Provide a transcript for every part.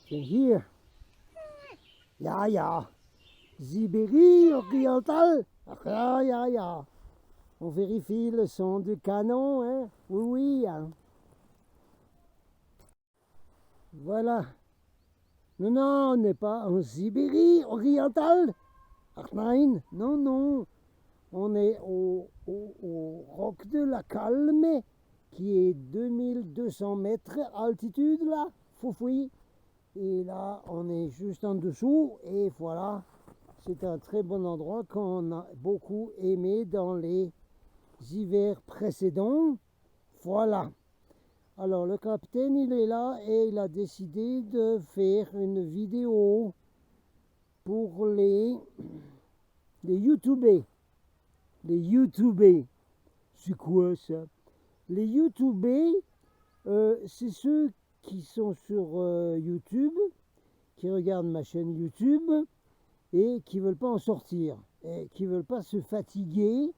can hear. Ja, ja. Sibérie orientale. Ah, ja, ja. On vérifie le son du canon, hein. Oui, oui, hein. Voilà. Non, non, on n'est pas en Sibérie orientale. Ach nein, non, non. On est au roc de la Calme, qui est 2200 mètres altitude, là. Foufoui. Et là, on est juste en dessous. Et voilà, c'est un très bon endroit qu'on a beaucoup aimé dans les hivers précédents. Voilà. Alors, le capitaine, il est là et il a décidé de faire une vidéo pour les YouTubers. Les YouTubers. C'est quoi ça? Les YouTubers, c'est ceux qui sont sur YouTube, qui regardent ma chaîne YouTube et qui ne veulent pas en sortir, et qui ne veulent pas se fatiguer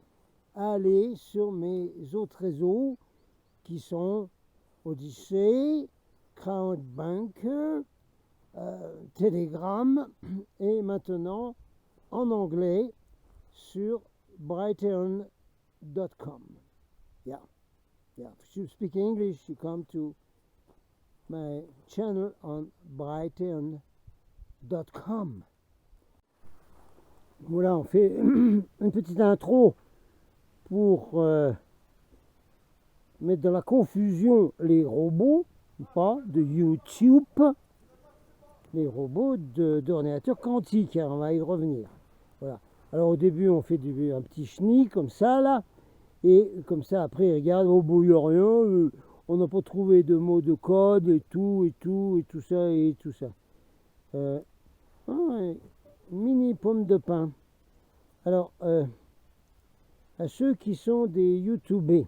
à aller sur mes autres réseaux qui sont Odyssey, Crowdbanker, Telegram et maintenant en anglais sur Brighteon.com. Yeah, yeah. If you speak English, you come to my channel on Brighteon.com. Voilà, on fait une petite intro pour mettre dans la confusion les robots, pas de YouTube, les robots d'ordinateur quantique, hein, on va y revenir. Voilà. Alors au début, on fait un petit chenille comme ça, là, et comme ça, après, regarde, oh, bon, il n'y a rien, on n'a pas trouvé de mots de code, et tout, et tout, et tout ça, et tout ça. Mini pomme de pain. Alors, à ceux qui sont des YouTubers,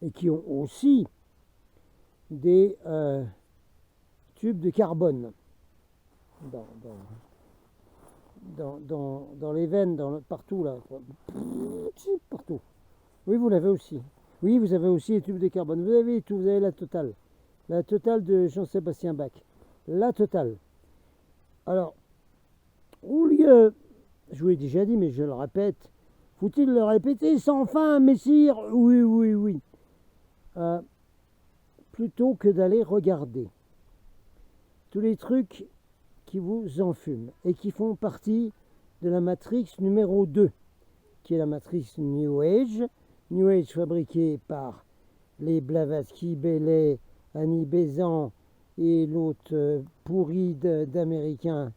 et qui ont aussi des tubes de carbone dans les veines, partout là, partout. Oui, vous l'avez aussi. Oui, vous avez aussi les tubes de carbone. Vous avez tout, vous avez la totale de Jean-Sébastien Bach, la totale. Alors, au lieu, je vous l'ai déjà dit, mais je le répète, faut-il le répéter sans fin, messire? Oui, oui, oui. Plutôt que d'aller regarder tous les trucs qui vous enfument et qui font partie de la matrix numéro 2, qui est la matrix New Age fabriquée par les Blavatsky, Bellet, Annie Bézant et l'autre pourri d'Américain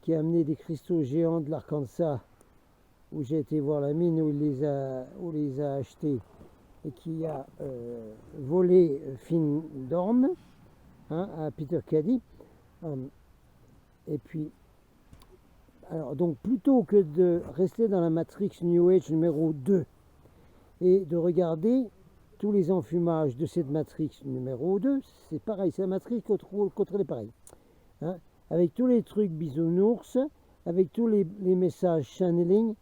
qui a amené des cristaux géants de l'Arkansas, où j'ai été voir la mine où il les a achetés, et qui a volé Finn Dorn, hein, à Peter Caddy. Et puis, alors, donc plutôt que de rester dans la matrix New Age numéro 2 et de regarder tous les enfumages de cette matrix numéro 2, c'est pareil, c'est la matrix contre les pareils. Hein, avec tous les trucs bisounours, avec tous les messages channeling.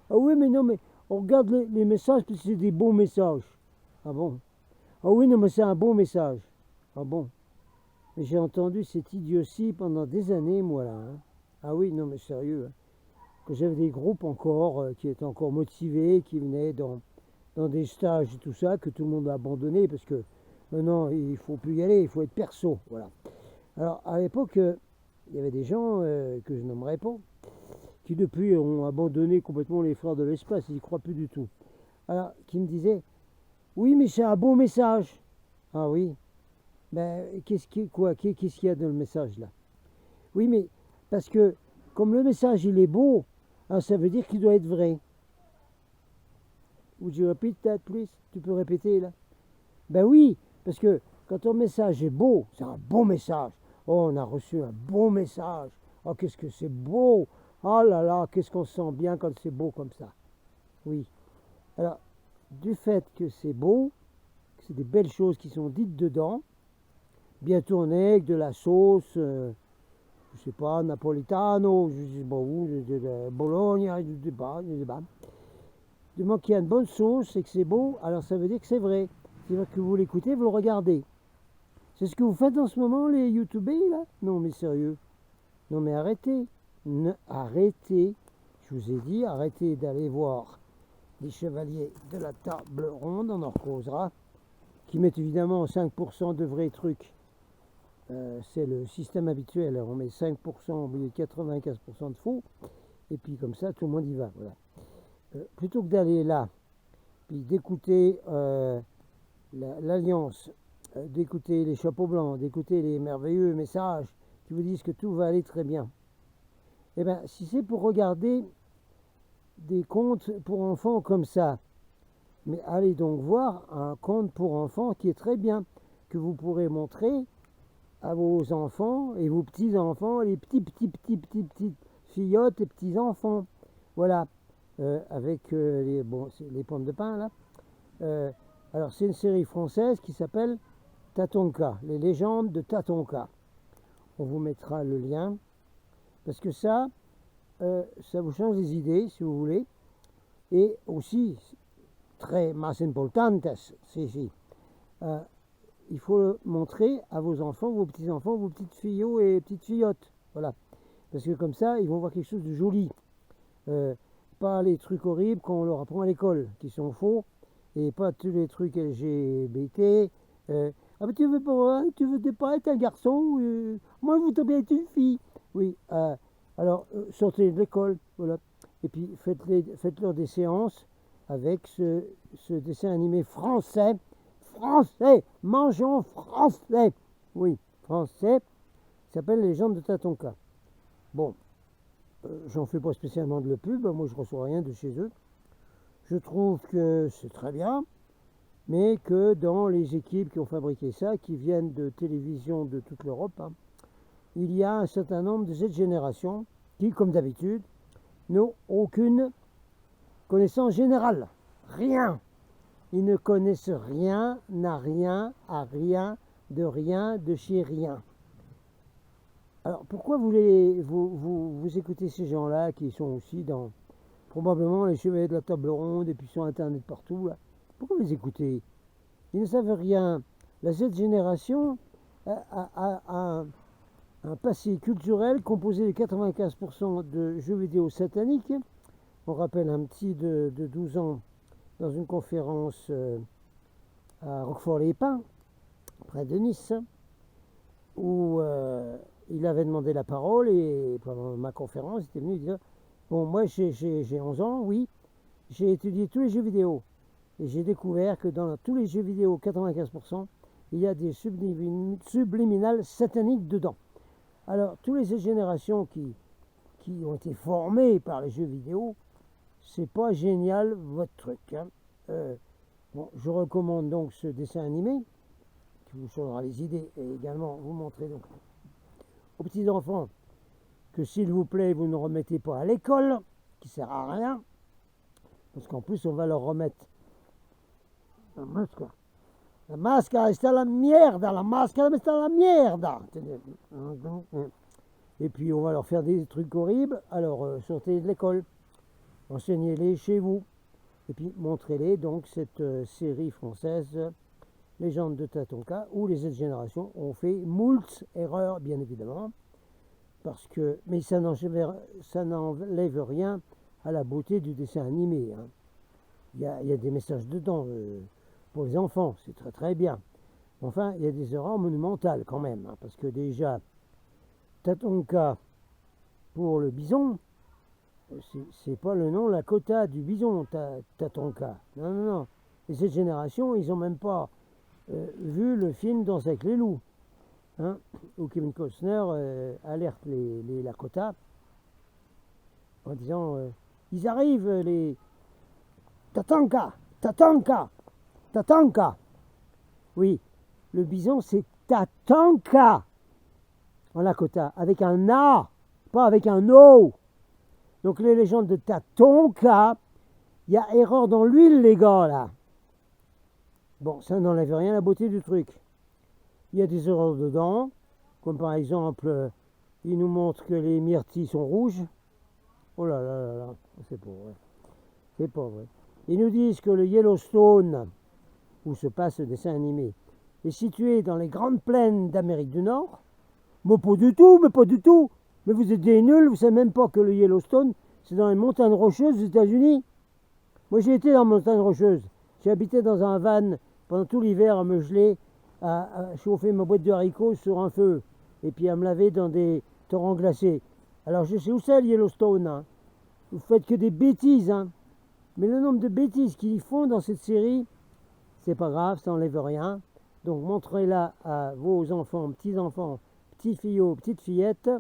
Ah oui, mais non, mais on regarde les messages parce que c'est des bons messages. Ah bon? Ah oui, non, mais c'est un bon message. Ah bon? Mais j'ai entendu cette idiotie pendant des années, moi, là. Hein. Ah oui, non, mais sérieux. Hein. Que j'avais des groupes encore qui étaient encore motivés, qui venaient dans des stages et tout ça, que tout le monde a abandonné parce que maintenant, il ne faut plus y aller, il faut être perso. Voilà. Alors, à l'époque, il y avait des gens que je nommerai pas, qui depuis ont abandonné complètement les frères de l'espace, ils n'y croient plus du tout. Alors, qui me disaient, oui, mais c'est un beau message. Ah oui. Ben, qu'est-ce qu'il y a dans le message là? Oui, mais parce que comme le message il est beau, hein, ça veut dire qu'il doit être vrai. Would you repeat that, please? Tu peux répéter là? Ben oui, parce que quand ton message est beau, c'est un bon message. Oh, on a reçu un bon message. Oh, qu'est-ce que c'est beau. Oh là là, qu'est-ce qu'on se sent bien quand c'est beau comme ça. Oui. Alors, du fait que c'est beau, que c'est des belles choses qui sont dites dedans, bien tourné avec de la sauce, je sais pas, napolitano, je sais pas où, de Bologne, je sais pas. Du moment qu'il y a une bonne sauce et que c'est beau, alors ça veut dire que c'est vrai. C'est-à-dire que vous l'écoutez, vous le regardez. C'est ce que vous faites en ce moment, les youtubeurs, là? Non, mais sérieux. Non, mais arrêtez. Arrêtez. Je vous ai dit, arrêtez d'aller voir les chevaliers de la table ronde, on en recausera, qui mettent évidemment 5% de vrais trucs. C'est le système habituel. On met 5% au milieu de 95% de faux. Et puis comme ça, tout le monde y va. Voilà. Plutôt que d'aller là, puis d'écouter l'Alliance, d'écouter les chapeaux blancs, d'écouter les merveilleux messages qui vous disent que tout va aller très bien. Eh bien, si c'est pour regarder des contes pour enfants comme ça, mais allez donc voir un conte pour enfants qui est très bien, que vous pourrez montrer à vos enfants et vos petits-enfants, les petites fillottes et petits-enfants. Voilà, avec les pommes de pin là. Alors c'est une série française qui s'appelle Tatonka, les légendes de Tatonka. On vous mettra le lien, parce que ça vous change les idées, si vous voulez. Et aussi, très más importantes, il faut le montrer à vos enfants, vos petits-enfants, vos petites fillots et petites fillottes. Voilà. Parce que comme ça, ils vont voir quelque chose de joli. Pas les trucs horribles qu'on leur apprend à l'école, qui sont faux, et pas tous les trucs LGBT. Ah mais tu veux pas être un garçon, moi je voudrais bien être une fille. Oui, alors sortez de l'école, voilà. Et puis faites-leur des séances avec ce dessin animé français. Français, mangeons français. Oui, français, ça s'appelle Légende de Tatonka. Bon, j'en fais pas spécialement de la pub, moi je reçois rien de chez eux. Je trouve que c'est très bien, mais que dans les équipes qui ont fabriqué ça, qui viennent de télévision de toute l'Europe, hein, il y a un certain nombre de cette génération qui, comme d'habitude, n'ont aucune connaissance générale. Rien. Ils ne connaissent rien, à rien, de chez rien. Alors pourquoi vous écoutez ces gens-là qui sont aussi dans probablement les chevaliers de la table ronde et puis sur internet partout là? Pourquoi vous les écoutez? Ils ne savent rien. La Z génération a un passé culturel composé de 95% de jeux vidéo sataniques. On rappelle un petit de 12 ans dans une conférence à Roquefort-les-Pins, près de Nice, où il avait demandé la parole et pendant ma conférence, il était venu dire bon, moi j'ai 11 ans, oui, j'ai étudié tous les jeux vidéo et j'ai découvert que dans tous les jeux vidéo, 95%, il y a des subliminales sataniques dedans. Alors, toutes les générations qui ont été formées par les jeux vidéo, c'est pas génial votre truc. Hein. Bon, je recommande donc ce dessin animé qui vous changera les idées et également vous montrer donc aux petits enfants que s'il vous plaît vous ne remettez pas à l'école, qui sert à rien, parce qu'en plus on va leur remettre la masque. La máscara está la mierda, la máscara está la mierda. Et puis on va leur faire des trucs horribles, alors sortez de l'école, enseignez-les chez vous. Et puis montrez-les donc cette série française, Légende de Tatonka, où les autres générations ont fait moult erreurs, bien évidemment, parce que, mais ça n'enlève rien à la beauté du dessin animé. Hein. Il y a des messages dedans pour les enfants, c'est très très bien. Enfin, il y a des erreurs monumentales quand même, hein, parce que déjà, Tatonka pour le bison, c'est pas le nom Lakota du bison, Tatonka. Non, non, non. Et cette génération, ils n'ont même pas vu le film Danse avec les loups, hein, où Kevin Costner alerte les Lakota en disant ils arrivent, les Tatonka, Tatonka, Tatonka. Oui, le bison c'est Tatonka en Lakota, avec un A, pas avec un O. Donc les légendes de Tatonka, il y a erreur dans l'huile, les gars, là. Bon, ça n'enlève rien à la beauté du truc. Il y a des erreurs dedans, comme par exemple, il nous montre que les myrtilles sont rouges. Oh là là là là, c'est pas vrai. C'est pas vrai. Ils nous disent que le Yellowstone, où se passe le dessin animé, est situé dans les grandes plaines d'Amérique du Nord. Mais pas du tout, mais pas du tout. Mais vous êtes des nuls, vous savez même pas que le Yellowstone, c'est dans les montagnes rocheuses des États-Unis. Moi, j'ai été dans les montagnes rocheuses. J'ai habité dans un van pendant tout l'hiver à me geler, à chauffer ma boîte de haricots sur un feu, et puis à me laver dans des torrents glacés. Alors, je sais où c'est le Yellowstone. Hein. Vous faites que des bêtises, hein. Mais le nombre de bêtises qu'ils font dans cette série, c'est pas grave, ça n'enlève rien. Donc, montrez-la à vos enfants, petits-enfants, petits-fillots, petites-fillettes,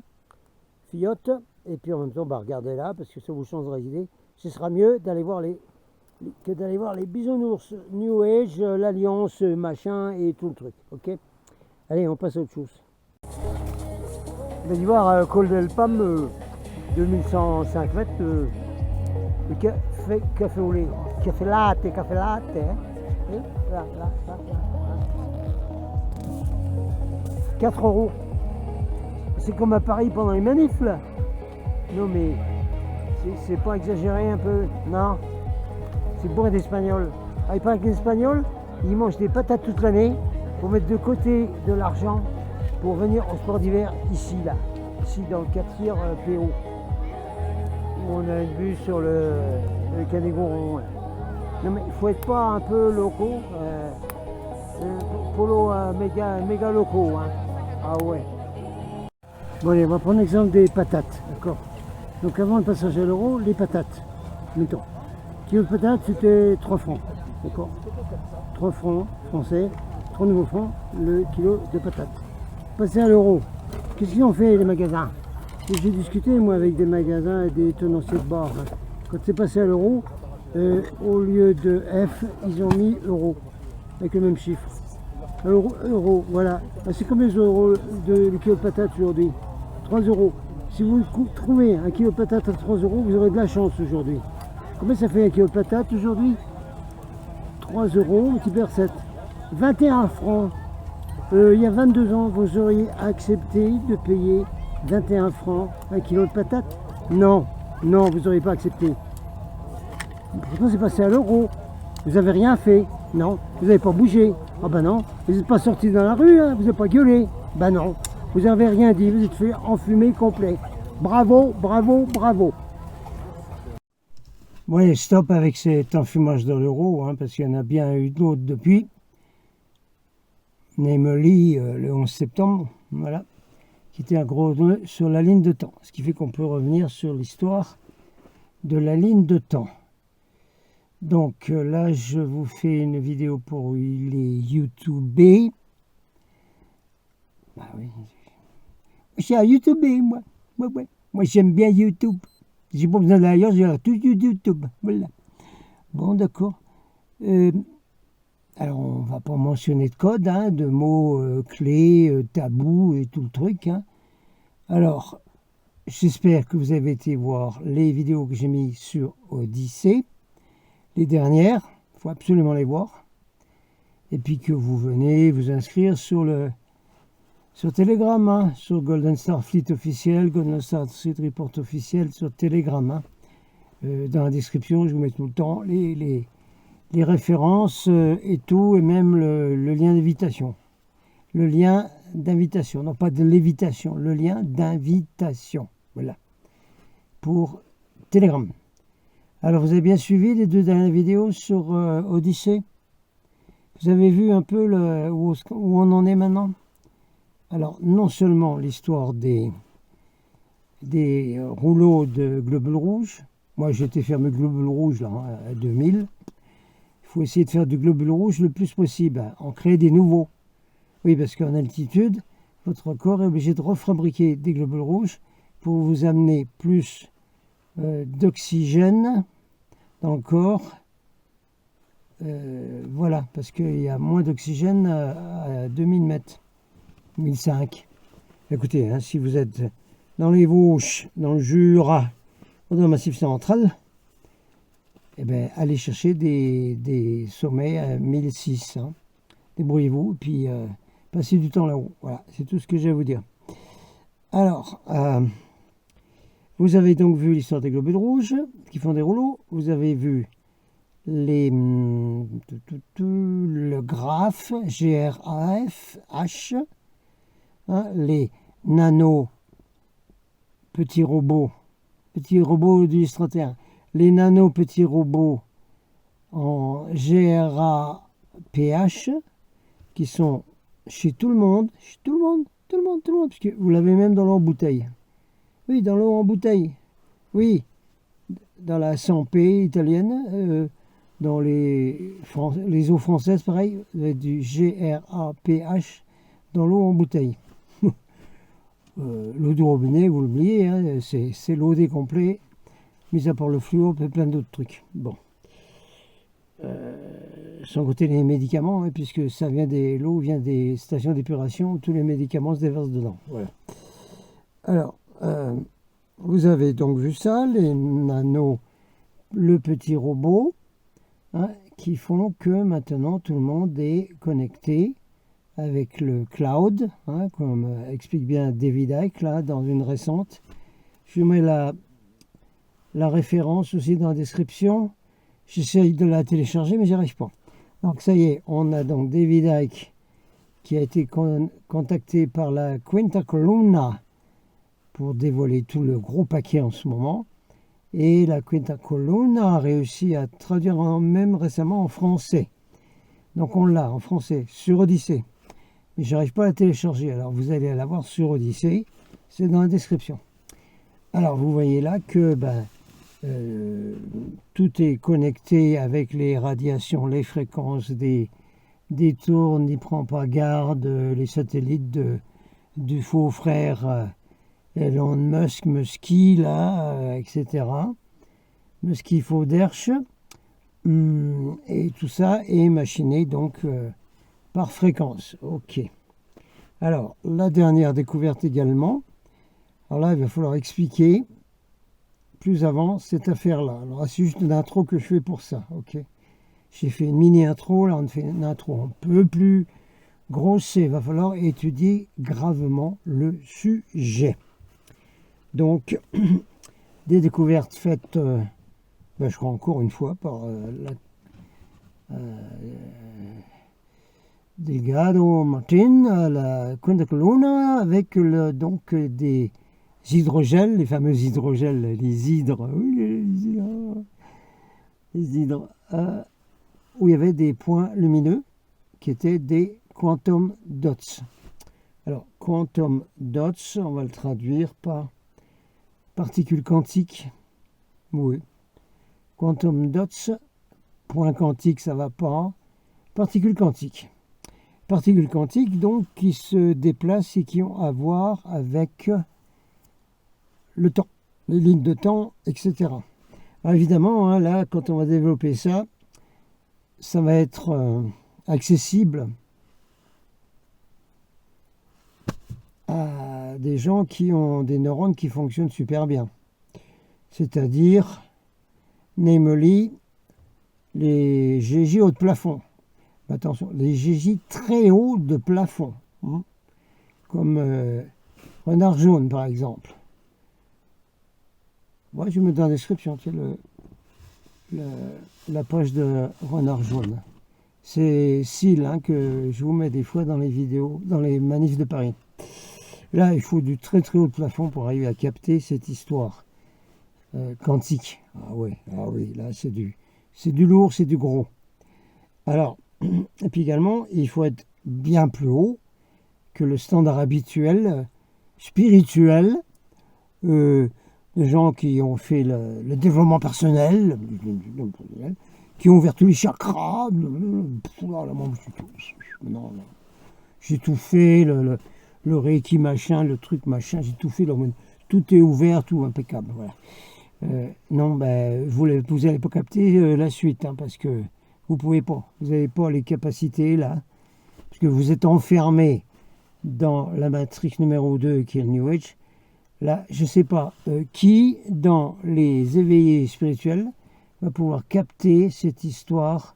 fillottes, et puis en même temps, regardez-la, parce que ça vous changera d'idée. Ce sera mieux d'aller voir que d'aller voir les bisounours New Age, l'Alliance, machin, et tout le truc, ok? Allez, on passe à autre chose. Vous allez voir, Col del Pam, 2105 mètres, le café au lait, café latte, hein? Et là. 4 €. C'est comme à Paris pendant les manifs, là. Non, mais c'est pas exagéré un peu? Non, c'est bourré d'Espagnols. Ah, il paraît que les Espagnols, ils mangent des patates toute l'année pour mettre de côté de l'argent pour venir au sport d'hiver ici, là. Ici, dans le quartier PO. Où on a une vue sur le Canigou rond. Là. Non, mais il faut être pas un peu locaux. Polo méga locaux. Hein. Ah ouais. Bon, allez, on va prendre l'exemple des patates. D'accord. Donc, avant le passage à l'euro, les patates. Mettons. Kilo de patates, c'était 3 francs. D'accord. 3 francs français, 3 nouveaux francs, le kilo de patates. Passer à l'euro. Qu'est-ce qu'ils ont fait, les magasins? J'ai discuté, moi, avec des magasins et des tenanciers de bar. Hein. Quand c'est passé à l'euro, au lieu de F, ils ont mis euro, avec le même chiffre. Euro, voilà. C'est combien d'euros le kilo de patates aujourd'hui? 3 €. Si vous trouvez un kilo de patates à 3 €, vous aurez de la chance aujourd'hui. Combien ça fait un kilo de patates aujourd'hui? 3 € multiplié par 7. 21 francs. Il y a 22 ans, vous auriez accepté de payer 21 francs un kilo de patates? Non, vous n'auriez pas accepté. Pourtant, c'est passé à l'euro. Vous n'avez rien fait. Non, vous n'avez pas bougé. Ah ben non, vous n'êtes pas sorti dans la rue, hein, vous n'avez pas gueulé. Ben non, vous n'avez rien dit, vous êtes fait enfumer complet. Bravo. Ouais, stop avec cet enfumage de l'euro, hein, parce qu'il y en a bien eu d'autres depuis. Namely, le 11 septembre, voilà, qui était un gros nœud sur la ligne de temps. Ce qui fait qu'on peut revenir sur l'histoire de la ligne de temps. Donc là, je vous fais une vidéo pour les YouTubés. Ah oui, je suis un YouTubé, moi. Moi, j'aime bien YouTube. J'ai pas besoin d'ailleurs, j'ai tout YouTube. Voilà. Bon, d'accord. Alors, on va pas mentionner de code, hein, de mots clés, tabous et tout le truc. Hein. Alors, j'espère que vous avez été voir les vidéos que j'ai mises sur Odyssée. Les dernières, il faut absolument les voir. Et puis que vous venez vous inscrire sur Telegram, hein, sur Golden Star Fleet officiel, Golden Star Fleet Report officiel sur Telegram. Hein. Dans la description, je vous mets tout le temps les références et tout, et même le lien d'invitation. Le lien d'invitation, non pas de lévitation, le lien d'invitation. Voilà. Pour Telegram. Alors, vous avez bien suivi les 2 dernières vidéos sur Odyssée? Vous avez vu un peu où on en est maintenant? Alors, non seulement l'histoire des rouleaux de globules rouges. Moi, j'ai été faire mes globules rouges là, à 2000. Il faut essayer de faire du globule rouge le plus possible, en créer des nouveaux. Oui, parce qu'en altitude, votre corps est obligé de refabriquer des globules rouges pour vous amener plus d'oxygène dans le corps. Voilà, parce qu'il y a moins d'oxygène à 2000 mètres, 1005. Écoutez, hein, si vous êtes dans les Vosges, dans le Jura, ou dans le Massif central, eh bien, allez chercher des sommets à 1006. Hein. Débrouillez-vous, et puis passez du temps là-haut. Voilà, c'est tout ce que j'ai à vous dire. Alors, vous avez donc vu l'histoire des globules rouges qui font des rouleaux. Vous avez vu le graphe, G-R-A-F-H, hein, les nano, petits robots du 31, les nano petits robots en G-R-A-P-H, qui sont chez tout le monde, parce que vous l'avez même dans l'eau en bouteille. Oui, dans l'eau en bouteille. Oui, dans la Sanpé italienne, dans les eaux françaises, pareil, vous avez du G-R-A-P-H dans l'eau en bouteille. L'eau du robinet, vous l'oubliez, hein, c'est l'eau des complets, mis à part le fluor, et plein d'autres trucs. Bon. Sans compter les médicaments, hein, puisque l'eau vient des stations d'épuration, tous les médicaments se déversent dedans. Voilà. Alors, vous avez donc vu ça, les nanos, le petit robot, hein, qui font que maintenant tout le monde est connecté avec le cloud, hein, comme explique bien David Icke là, dans une récente. Je mets la référence aussi dans la description. J'essaye de la télécharger, mais j'y arrive pas. Donc ça y est, on a donc David Icke qui a été contacté par la Quinta Columna pour dévoiler tout le gros paquet en ce moment. Et la Quinta Columna a réussi à traduire même récemment en français. Donc on l'a en français sur Odyssée. Mais je n'arrive pas à la télécharger. Alors vous allez la voir sur Odyssée. C'est dans la description. Alors vous voyez là que tout est connecté avec les radiations, les fréquences des tours, n'y prend pas garde, les satellites du faux frère Elon Musk, Musky, là, etc. Musky Fauderche. Et tout ça est machiné donc par fréquence. Ok. Alors, la dernière découverte également. Alors là, il va falloir expliquer plus avant cette affaire-là. Alors, c'est juste une intro que je fais pour ça. Ok. J'ai fait une mini-intro. Là, on fait une intro un peu plus grosse. Il va falloir étudier gravement le sujet. Donc, des découvertes faites, je crois encore une fois, par Delgado Martin à la Quinta Columna, avec donc des hydrogels, les fameux hydrogels, les hydres, où il y avait des points lumineux qui étaient des quantum dots. Alors, quantum dots, on va le traduire par particules quantiques. Oui. Quantum dots, point quantique, ça va pas. Particules quantiques. Particules quantiques, donc, qui se déplacent et qui ont à voir avec le temps, les lignes de temps, etc. Alors, évidemment, hein, là, quand on va développer ça, ça va être accessible à des gens qui ont des neurones qui fonctionnent super bien. C'est-à-dire, namely, les GJ haut de plafond. Attention, les GJ très hauts de plafond. Hein, comme Renard Jaune, par exemple. Moi, je mets dans la description, tiens, la page de Renard Jaune. C'est Syl, hein, que je vous mets des fois dans les vidéos, dans les manifs de Paris. Là, il faut du très très haut de plafond pour arriver à capter cette histoire quantique. Ah oui, là c'est du lourd, c'est du gros. Alors, et puis également, il faut être bien plus haut que le standard habituel, spirituel, des gens qui ont fait le développement personnel, qui ont ouvert tous les chakras. J'ai tout fait, le Reiki machin, le truc machin, j'ai tout fait, tout est ouvert, tout impeccable. Voilà. Non, vous n'allez pas capter la suite, hein, parce que vous pouvez pas, vous n'avez pas les capacités là, parce que vous êtes enfermé dans la matrice numéro 2 qui est le New Age. Là, je ne sais pas qui, dans les éveillés spirituels, va pouvoir capter cette histoire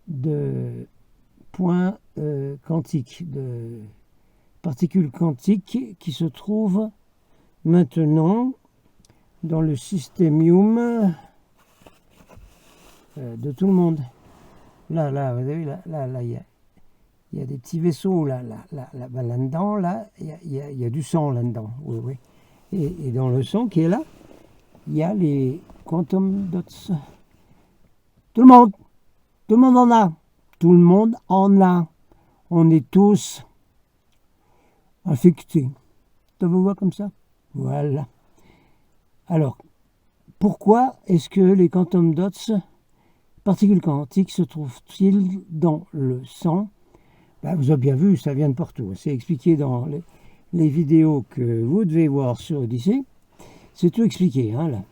de points quantiques, de particules quantiques qui se trouvent maintenant dans le systémium de tout le monde. Là, vous avez vu, là, il y a des petits vaisseaux là-dedans, il y a du sang là-dedans. Oui. Et dans le sang qui est là, il y a les quantum dots. Tout le monde en a. Tout le monde en a. On est tous infectés. Ça vous voit comme ça? Voilà. Alors, pourquoi est-ce que les quantum dots, particules quantiques, se trouvent-ils dans le sang? Ben, vous avez bien vu, ça vient de partout. C'est expliqué dans les vidéos que vous devez voir sur Odyssée. C'est tout expliqué, hein, là.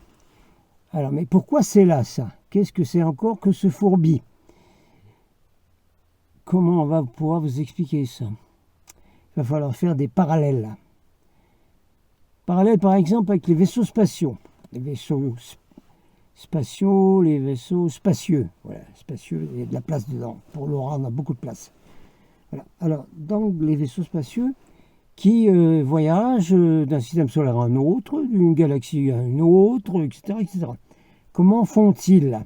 Alors, mais pourquoi c'est là, ça? Qu'est-ce que c'est encore que ce fourbi? Comment on va pouvoir vous expliquer ça? Il va falloir faire des parallèles. Parallèles, par exemple, avec les vaisseaux spatiaux. Les vaisseaux spatiaux, les vaisseaux spacieux. Voilà, spacieux, il y a de la place dedans. Pour Laura, on a beaucoup de place. Voilà. Alors, donc, les vaisseaux spatieux qui voyagent d'un système solaire à un autre, d'une galaxie à une autre, etc., etc. Comment font-ils?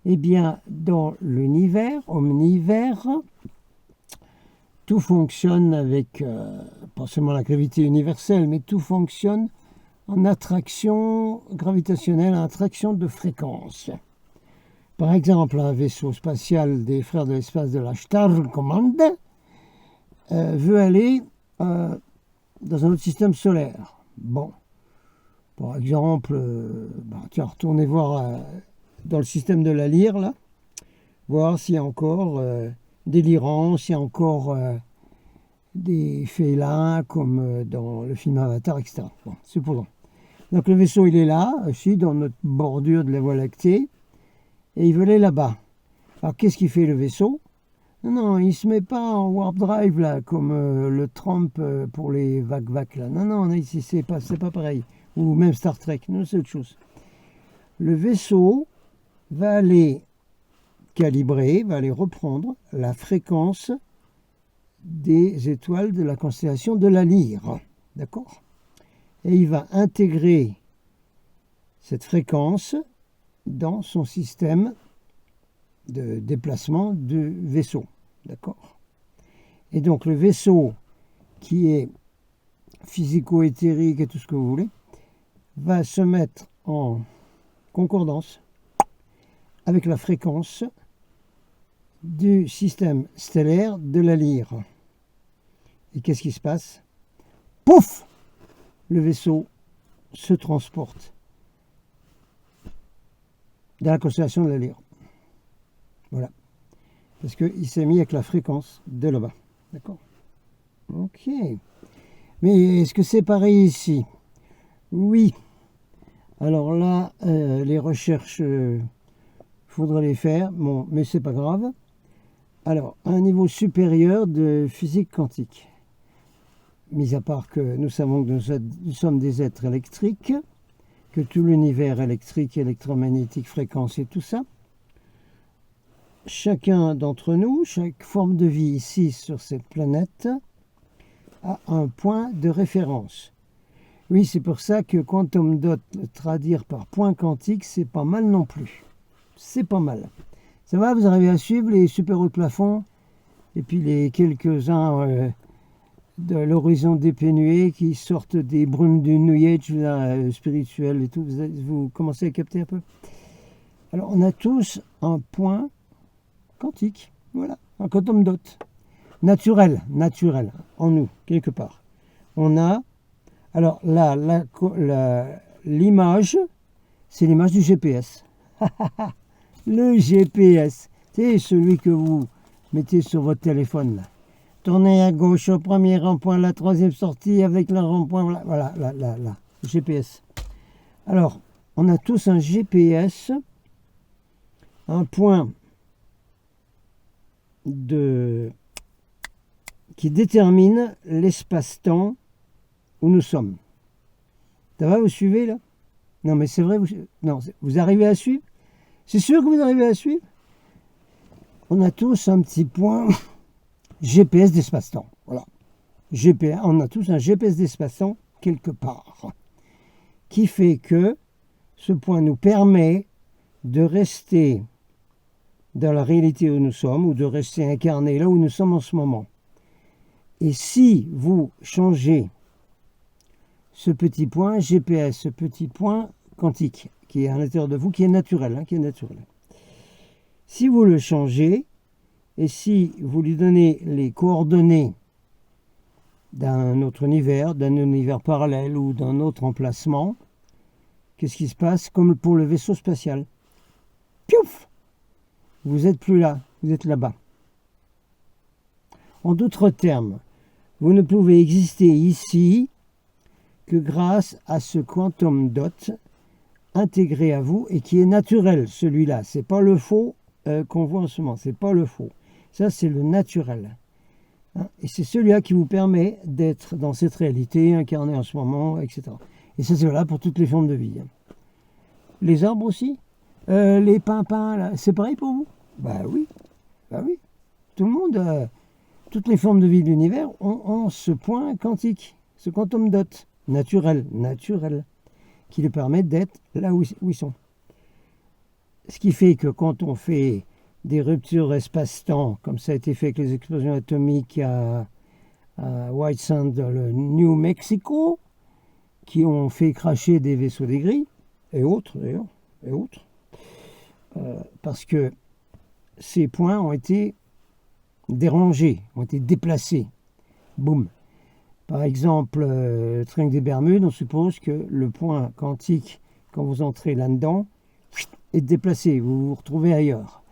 Eh bien, dans l'univers, omnivers, tout fonctionne avec, pas seulement la gravité universelle, mais tout fonctionne en attraction gravitationnelle, en attraction de fréquence. Par exemple, un vaisseau spatial des frères de l'espace de la Star Command veut aller dans un autre système solaire. Bon, par exemple, tiens, retournez voir dans le système de la Lyre, là, voir s'il y a encore des lyrans, s'il y a encore des félins, comme dans le film Avatar, etc. Bon, supposons. Donc le vaisseau, il est là, aussi, dans notre bordure de la Voie lactée, et il veut aller là-bas. Alors, qu'est-ce qu'il fait, le vaisseau? Non, il ne se met pas en warp drive, là, comme le Trump pour les vagues, là. Non, c'est pas pareil. Ou même Star Trek, non, c'est autre chose. Le vaisseau va aller calibrer, va aller reprendre la fréquence des étoiles de la constellation de la Lyre. D'accord? Et il va intégrer cette fréquence dans son système de déplacement du vaisseau. D'accord? Et donc le vaisseau, qui est physico-éthérique et tout ce que vous voulez, va se mettre en concordance avec la fréquence du système stellaire de la Lyre. Et qu'est-ce qui se passe? Pouf! Le vaisseau se transporte dans la constellation de la Lyre. Voilà. Parce qu'il s'est mis avec la fréquence de là-bas. D'accord? Ok. Mais est-ce que c'est pareil ici? Oui. Alors là, les recherches, faudrait les faire. Bon, mais c'est pas grave. Alors, à un niveau supérieur de physique quantique. Mis à part que nous savons que nous sommes des êtres électriques, que tout l'univers électrique, électromagnétique, fréquence et tout ça, chacun d'entre nous, chaque forme de vie ici sur cette planète, a un point de référence. Oui, c'est pour ça que quantum dot, traduire par point quantique, c'est pas mal non plus. C'est pas mal. Ça va, vous arrivez à suivre les super hauts plafonds et puis les quelques-uns de l'horizon dépénué qui sortent des brumes du New Age spirituel et tout. Vous commencez à capter un peu. Alors, on a tous un point quantique, voilà, un quantum dot. Naturel, en nous, quelque part. On a, alors là, l'image, c'est l'image du GPS. Le GPS, c'est celui que vous mettez sur votre téléphone, là. Tournez à gauche au premier rond-point, la troisième sortie avec le rond-point, voilà, là, GPS. Alors, on a tous un GPS, un point qui détermine l'espace-temps où nous sommes. Ça va, vous suivez là? Non, mais c'est vrai, vous arrivez à suivre? C'est sûr que vous arrivez à suivre? On a tous un petit point GPS d'espace-temps. Voilà. On a tous un GPS d'espace-temps quelque part. Qui fait que ce point nous permet de rester dans la réalité où nous sommes, ou de rester incarné là où nous sommes en ce moment. Et si vous changez ce petit point GPS, ce petit point quantique, qui est à l'intérieur de vous, qui est naturel, qui est naturel. Si vous le changez, et si vous lui donnez les coordonnées d'un autre univers parallèle ou d'un autre emplacement, qu'est-ce qui se passe? Comme pour le vaisseau spatial. Piouf! Vous n'êtes plus là, vous êtes là-bas. En d'autres termes, vous ne pouvez exister ici que grâce à ce quantum dot intégré à vous et qui est naturel, celui-là. C'est pas le faux qu'on voit en ce moment, c'est pas le faux. Ça, c'est le naturel. Et c'est celui-là qui vous permet d'être dans cette réalité, incarné en ce moment, etc. Et ça, c'est là pour toutes les formes de vie. Les arbres aussi, les pimpins, là, c'est pareil pour vous? Bah oui. Tout le monde, toutes les formes de vie de l'univers ont ce point quantique, ce quantum dot, naturel, qui lui permet d'être là où ils sont. Ce qui fait que quand on fait des ruptures espace-temps, comme ça a été fait avec les explosions atomiques à White Sand, dans le New Mexico, qui ont fait cracher des vaisseaux des grilles, et autres d'ailleurs, parce que ces points ont été dérangés, ont été déplacés. Boum. Par exemple, le triangle des Bermudes, on suppose que le point quantique, quand vous entrez là-dedans, est déplacé, vous vous retrouvez ailleurs.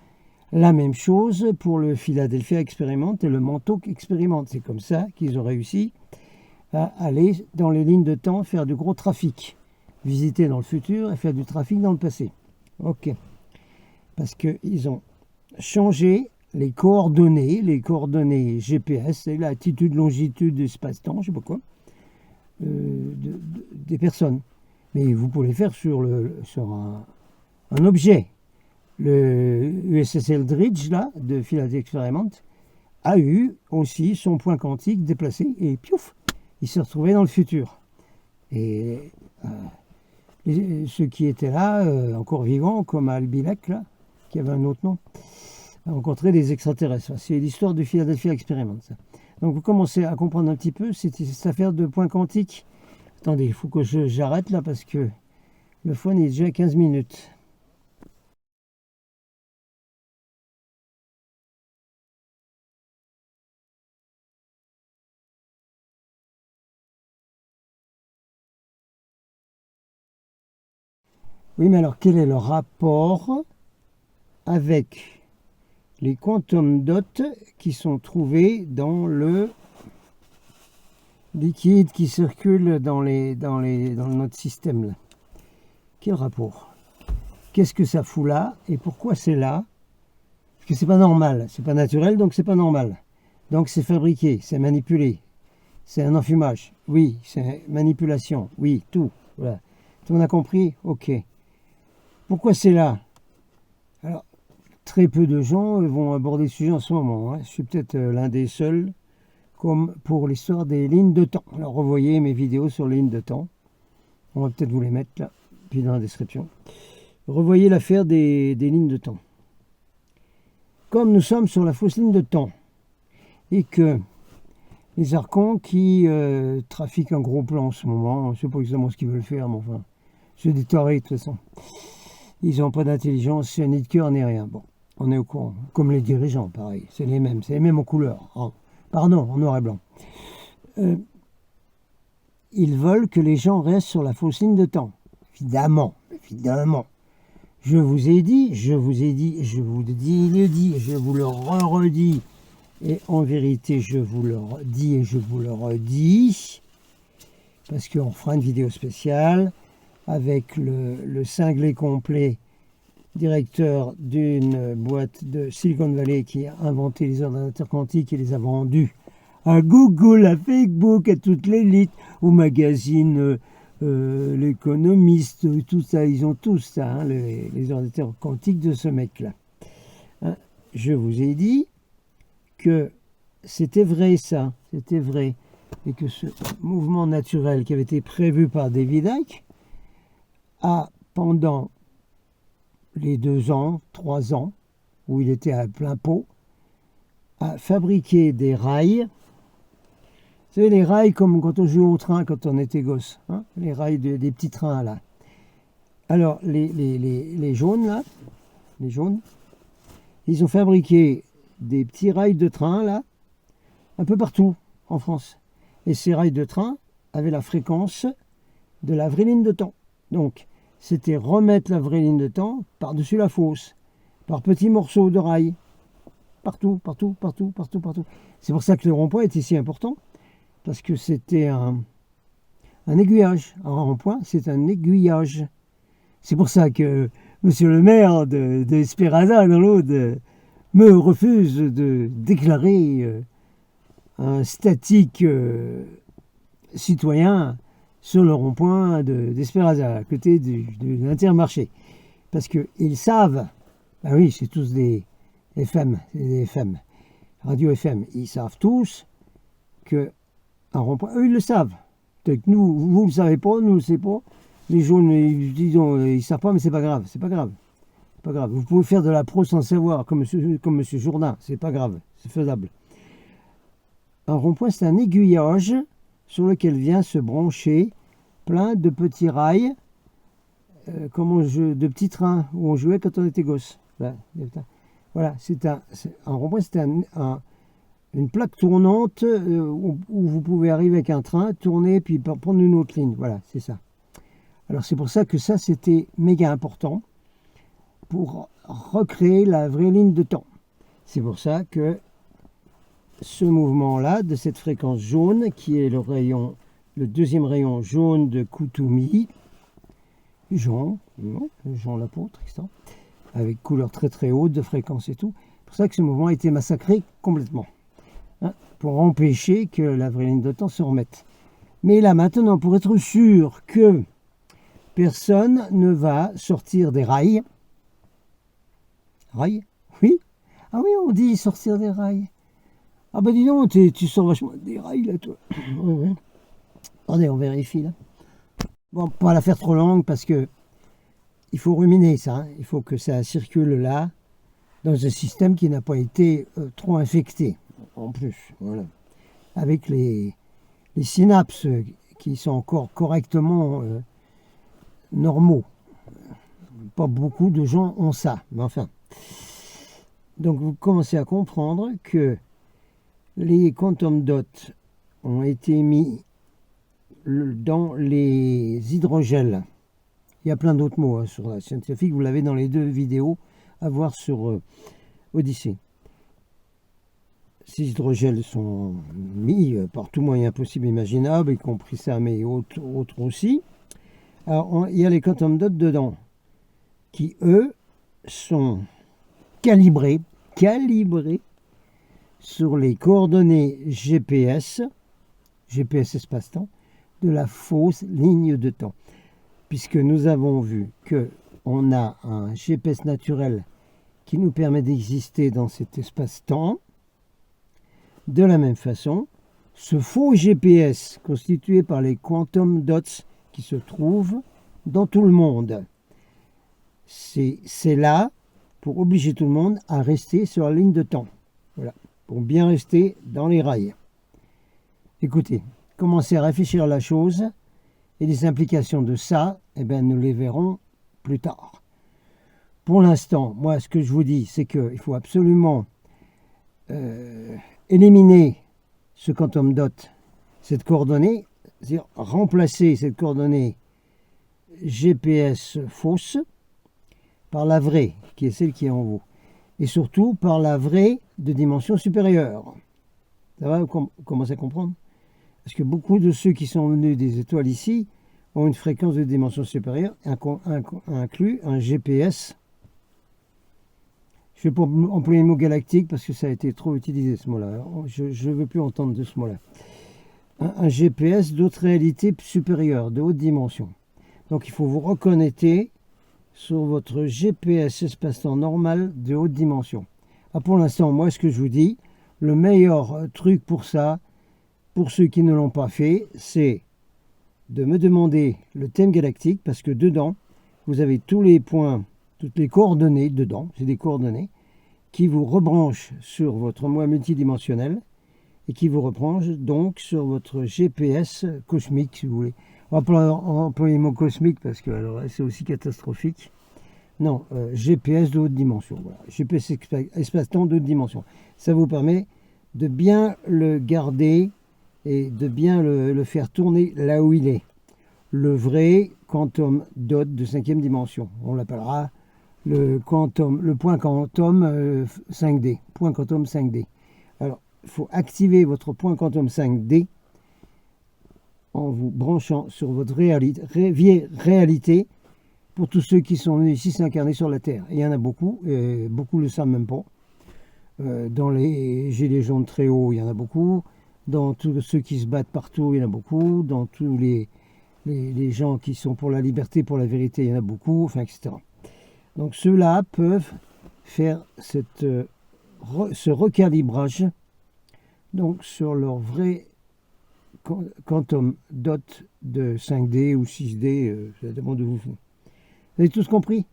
La même chose pour le Philadelphia Experiment et le Montauk Experiment. C'est comme ça qu'ils ont réussi à aller dans les lignes de temps, faire du gros trafic, visiter dans le futur et faire du trafic dans le passé. Ok. Parce qu'ils ont changé les coordonnées GPS, c'est latitude, longitude, espace-temps, je ne sais pas quoi, des personnes. Mais vous pouvez le faire sur un objet. Le USS Eldridge, là, de Philadelphia Experiment, a eu aussi son point quantique déplacé, et piouf, il s'est retrouvé dans le futur. Et ceux qui étaient là, encore vivants, comme Albilac, là, qui avait un autre nom, a rencontré des extraterrestres. C'est l'histoire du Philadelphia Experiment, ça. Donc vous commencez à comprendre un petit peu cette affaire de point quantique. Attendez, il faut que j'arrête là, parce que le phone est déjà à 15 minutes. Oui, mais alors quel est le rapport avec les quantum dots qui sont trouvés dans le liquide qui circule dans notre système là? Quel rapport? Qu'est-ce que ça fout là et pourquoi c'est là? Parce que c'est pas normal, c'est pas naturel, donc c'est pas normal. Donc c'est fabriqué, c'est manipulé, c'est un enfumage. Oui, c'est manipulation. Oui, tout. Voilà. Tout le monde a compris? Ok. Pourquoi c'est là? Alors, très peu de gens vont aborder ce sujet en ce moment. Je suis peut-être l'un des seuls, comme pour l'histoire des lignes de temps. Alors, revoyez mes vidéos sur les lignes de temps. On va peut-être vous les mettre là, puis dans la description. Revoyez l'affaire des lignes de temps. Comme nous sommes sur la fausse ligne de temps, et que les archons qui trafiquent un gros plan en ce moment, je ne sais pas exactement ce qu'ils veulent faire, mais enfin, c'est des tarés de toute façon. Ils n'ont pas d'intelligence, ni de cœur, ni rien. Bon, on est au courant. Comme les dirigeants, pareil. C'est les mêmes en couleur. Pardon, en noir et blanc. Ils veulent que les gens restent sur la fausse ligne de temps. Évidemment. Je vous le dis, je vous le redis. Et en vérité, je vous le dis et je vous le redis. Parce qu'on fera une vidéo spéciale avec le cinglé complet, directeur d'une boîte de Silicon Valley qui a inventé les ordinateurs quantiques et les a vendus à Google, à Facebook, à toute l'élite, au magazine L'Économiste, tout ça, ils ont tous ça, les ordinateurs quantiques de ce mec-là. Je vous ai dit que c'était vrai ça, c'était vrai, et que ce mouvement naturel qui avait été prévu par David Icke a, pendant les 2 ans, 3 ans, où il était à plein pot, à fabriquer des rails. Vous savez, les rails comme quand on jouait au train quand on était gosse, hein, les rails des petits trains là. Alors, les jaunes là, les jaunes, ils ont fabriqué des petits rails de train là, un peu partout en France. Et ces rails de train avaient la fréquence de la vraie ligne de temps. Donc, c'était remettre la vraie ligne de temps par-dessus la fausse, par petits morceaux de rails. Partout, partout, partout, partout, partout. C'est pour ça que le rond-point était si important, parce que c'était un aiguillage. Un rond-point, c'est un aiguillage. C'est pour ça que monsieur le maire d'Espérada, dans l'Aude, me refuse de déclarer un statique citoyen sur le rond-point d'Espérada, à côté de l'Intermarché. Parce qu'ils savent, ben oui, c'est tous des FM, des FM, radio FM, ils savent tous que un rond-point, eux ils le savent. Peut-être que nous, vous ne le savez pas, nous ne le savons pas. Les jaunes, ils ne savent pas, mais c'est pas grave, c'est pas grave. C'est pas grave. Vous pouvez faire de la pro sans savoir, comme monsieur Jourdain, c'est pas grave, c'est faisable. Un rond-point, c'est un aiguillage sur lequel vient se brancher plein de petits rails, comme de petits trains où on jouait quand on était gosse. Voilà, un rond-point, c'est une plaque tournante où vous pouvez arriver avec un train, tourner, puis prendre une autre ligne. Voilà, c'est ça. Alors c'est pour ça que ça, c'était méga important pour recréer la vraie ligne de temps. C'est pour ça que ce mouvement-là, de cette fréquence jaune, qui est le deuxième rayon jaune de Koutoumi, Jean l'apôtre, etc., avec couleur très très haute de fréquence et tout. C'est pour ça que ce mouvement a été massacré complètement, hein, pour empêcher que la vraie ligne de temps se remette. Mais là maintenant, pour être sûr que personne ne va sortir des rails. Rails? Oui. Ah oui, on dit sortir des rails. Ah bah dis donc, tu sors vachement des rails là, toi. Ouais. Attendez, on vérifie là. Bon, pas la faire trop longue parce que il faut ruminer ça. Hein. Il faut que ça circule là, dans un système qui n'a pas été trop infecté. En plus, voilà. Avec les synapses qui sont encore correctement normaux. Pas beaucoup de gens ont ça, mais enfin. Donc vous commencez à comprendre que les quantum dots ont été mis dans les hydrogels. Il y a plein d'autres mots hein, sur la scientifique, vous l'avez dans les 2 vidéos à voir sur Odyssée. Ces hydrogels sont mis par tout moyen possible et imaginable, y compris ça, mais autres aussi. Alors, il y a les quantum dots dedans, qui, eux, sont calibrés sur les coordonnées GPS espace-temps, de la fausse ligne de temps. Puisque nous avons vu qu'on a un GPS naturel qui nous permet d'exister dans cet espace-temps. De la même façon, ce faux GPS constitué par les quantum dots qui se trouvent dans tout le monde, c'est là pour obliger tout le monde à rester sur la ligne de temps. Voilà, pour bien rester dans les rails. Écoutez, commencez à réfléchir à la chose et les implications de ça, eh bien, nous les verrons plus tard. Pour l'instant, moi, ce que je vous dis, c'est qu'il faut absolument éliminer ce quantum dot, cette coordonnée, c'est-à-dire remplacer cette coordonnée GPS fausse par la vraie, qui est celle qui est en haut, et surtout par la vraie de dimension supérieure. Ça va, vous commencez à comprendre? Parce que beaucoup de ceux qui sont venus des étoiles ici ont une fréquence de dimension supérieure, inclus un GPS. Je ne vais pas employer le mot galactique parce que ça a été trop utilisé ce mot-là. Je ne veux plus entendre de ce mot-là. Un GPS d'autres réalités supérieures, de haute dimension. Donc il faut vous reconnecter sur votre GPS espace-temps normal de haute dimension. Ah, pour l'instant, moi, ce que je vous dis, le meilleur truc pour ça, pour ceux qui ne l'ont pas fait, c'est de me demander le thème galactique, parce que dedans, vous avez tous les points, toutes les coordonnées dedans, c'est des coordonnées, qui vous rebranche sur votre moi multidimensionnel et qui vous rebranche donc sur votre GPS cosmique, si vous voulez. On va employer le mot cosmique parce que c'est aussi catastrophique. Non, GPS de haute dimension. Voilà. GPS espace-temps de haute dimension. Ça vous permet de bien le garder et de bien le faire tourner là où il est. Le vrai quantum dot de 5e dimension. On l'appellera le point quantum 5D. Point quantum 5D. Alors, il faut activer votre point quantum 5D en vous branchant sur votre réalité pour tous ceux qui sont venus ici s'incarner sur la Terre. Et il y en a beaucoup, et beaucoup ne le savent même pas. Dans les gilets jaunes très hauts, il y en a beaucoup. Dans tous ceux qui se battent partout, il y en a beaucoup. Dans tous les gens qui sont pour la liberté, pour la vérité, il y en a beaucoup, enfin, etc. Donc ceux-là peuvent faire ce recalibrage donc sur leur vrai quantum dot de 5D ou 6D, ça dépend de vous. Vous avez tous compris?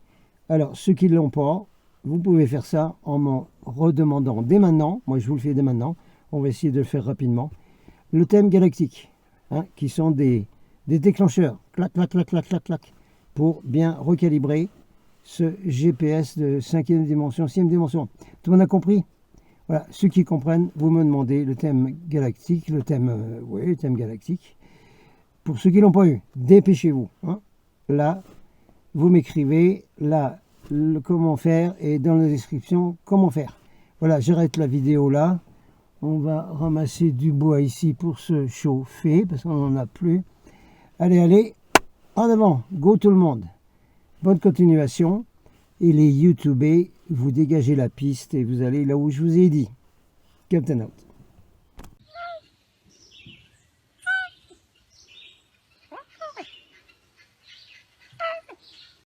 Alors, ceux qui ne l'ont pas, vous pouvez faire ça en m'en redemandant dès maintenant. Moi, je vous le fais dès maintenant. On va essayer de le faire rapidement. Le thème galactique, hein, qui sont des déclencheurs, clac, clac, clac, clac, clac, clac, pour bien recalibrer ce GPS de 5e dimension, 6e dimension. Tout le monde a compris? Voilà, ceux qui comprennent, vous me demandez le thème galactique, le thème galactique. Pour ceux qui ne l'ont pas eu, dépêchez-vous. Hein. Là, vous m'écrivez, là, le comment faire, et dans la description, comment faire. Voilà, j'arrête la vidéo là. On va ramasser du bois ici pour se chauffer, parce qu'on n'en a plus. Allez, allez, en avant, go tout le monde. Bonne continuation. Et les YouTubers, vous dégagez la piste et vous allez là où je vous ai dit. Captain out.